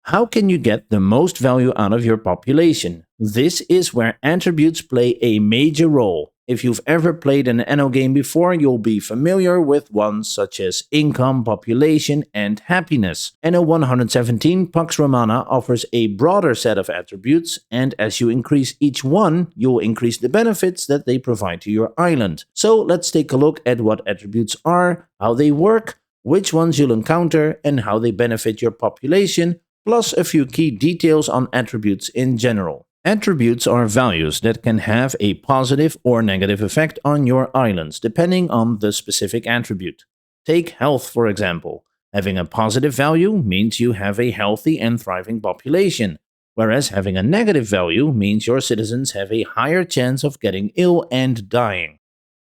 How can you get the most value out of your population? This is where attributes play a major role. If you've ever played an Anno game before, you'll be familiar with ones such as income, population, and happiness. Anno 117 Pax Romana offers a broader set of attributes, and as you increase each one, you'll increase the benefits that they provide to your island. So let's take a look at what attributes are, how they work, which ones you'll encounter, and how they benefit your population, plus a few key details on attributes in general. Attributes are values that can have a positive or negative effect on your islands, depending on the specific attribute. Take health, for example. Having a positive value means you have a healthy and thriving population, whereas having a negative value means your citizens have a higher chance of getting ill and dying.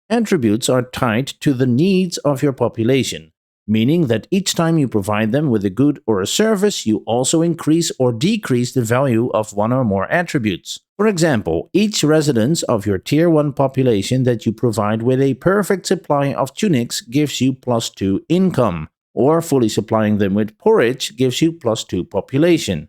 Attributes are tied to the needs of your population, meaning that each time you provide them with a good or a service, you also increase or decrease the value of one or more attributes. For example, each resident of your Tier 1 population that you provide with a perfect supply of tunics gives you +2 income, or fully supplying them with porridge gives you +2 population.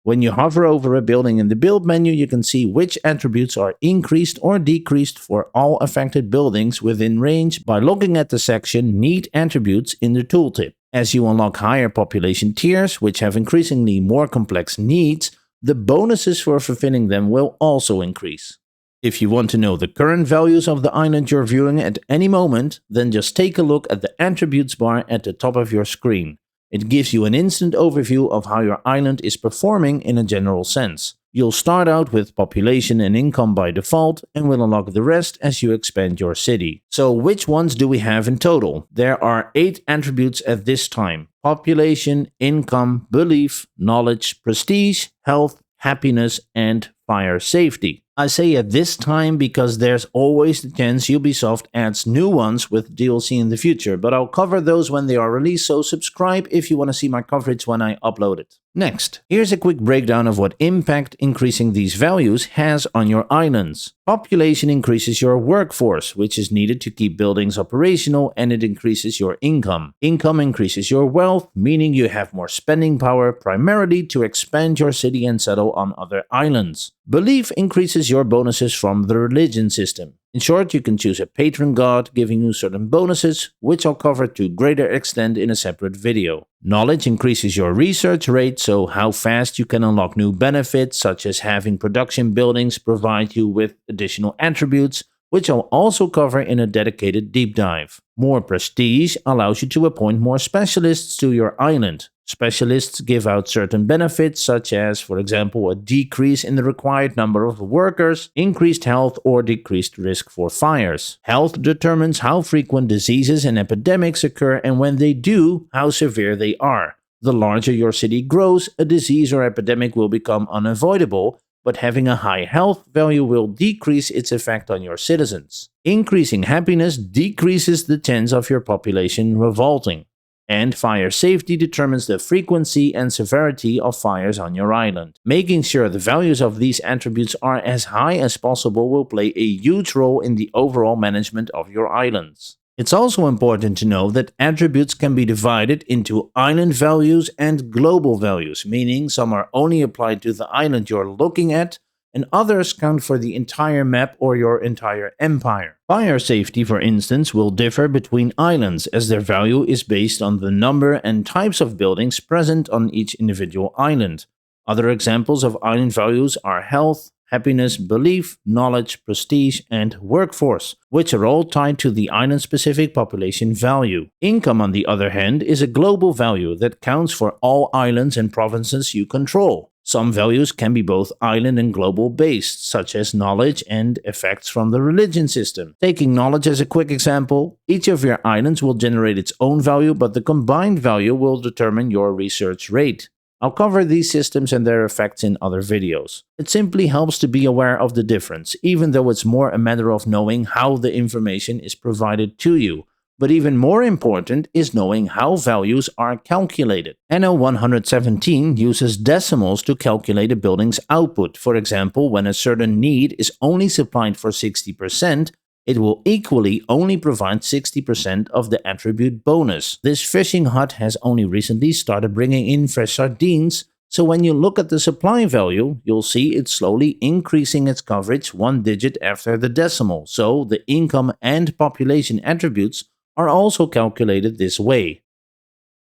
When you hover over a building in the build menu, you can see which attributes are increased or decreased for all affected buildings within range by looking at the section Need Attributes in the tooltip. As you unlock higher population tiers, which have increasingly more complex needs, the bonuses for fulfilling them will also increase. If you want to know the current values of the island you're viewing at any moment, then just take a look at the attributes bar at the top of your screen. It gives you an instant overview of how your island is performing in a general sense. You'll start out with population and income by default and will unlock the rest as you expand your city. So which ones do we have in total? There are 8 attributes at this time: population, income, belief, knowledge, prestige, health, happiness, and fire safety. I say at this time because there's always the chance Ubisoft adds new ones with DLC in the future, but I'll cover those when they are released, so subscribe if you want to see my coverage when I upload it. Next, here's a quick breakdown of what impact increasing these values has on your islands. Population increases your workforce, which is needed to keep buildings operational, and it increases your income. Income increases your wealth, meaning you have more spending power, primarily to expand your city and settle on other islands. Belief increases your bonuses from the religion system. In short, you can choose a patron god, giving you certain bonuses, which I'll cover to greater extent in a separate video. Knowledge increases your research rate, so how fast you can unlock new benefits, such as having production buildings provide you with additional attributes, which I'll also cover in a dedicated deep dive. More prestige allows you to appoint more specialists to your island. Specialists give out certain benefits, such as, for example, a decrease in the required number of workers, increased health, or decreased risk for fires. Health determines how frequent diseases and epidemics occur, and when they do, how severe they are. The larger your city grows, a disease or epidemic will become unavoidable, but having a high health value will decrease its effect on your citizens. Increasing happiness decreases the chance of your population revolting. And fire safety determines the frequency and severity of fires on your island. Making sure the values of these attributes are as high as possible will play a huge role in the overall management of your islands. It's also important to know that attributes can be divided into island values and global values, meaning some are only applied to the island you're looking at, and others count for the entire map or your entire empire. Fire safety, for instance, will differ between islands, as their value is based on the number and types of buildings present on each individual island. Other examples of island values are health, happiness, belief, knowledge, prestige, and workforce, which are all tied to the island-specific population value. Income, on the other hand, is a global value that counts for all islands and provinces you control. Some values can be both island and global based, such as knowledge and effects from the religion system. Taking knowledge as a quick example, each of your islands will generate its own value, but the combined value will determine your research rate. I'll cover these systems and their effects in other videos. It simply helps to be aware of the difference, even though it's more a matter of knowing how the information is provided to you. But even more important is knowing how values are calculated. Anno 117 uses decimals to calculate a building's output. For example, when a certain need is only supplied for 60%, it will equally only provide 60% of the attribute bonus. This fishing hut has only recently started bringing in fresh sardines, So when you look at the supply value, you'll see it's slowly increasing its coverage one digit after the decimal, so the income and population attributes are also calculated this way.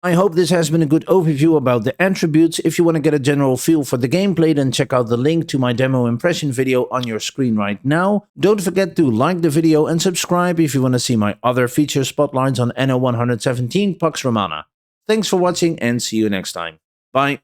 I hope this has been a good overview about the attributes. If you want to get a general feel for the gameplay, then check out the link to my demo impression video on your screen right now. Don't forget to like the video and subscribe if you want to see my other feature spotlights on Anno 117 Pax Romana. Thanks for watching and see you next time. Bye.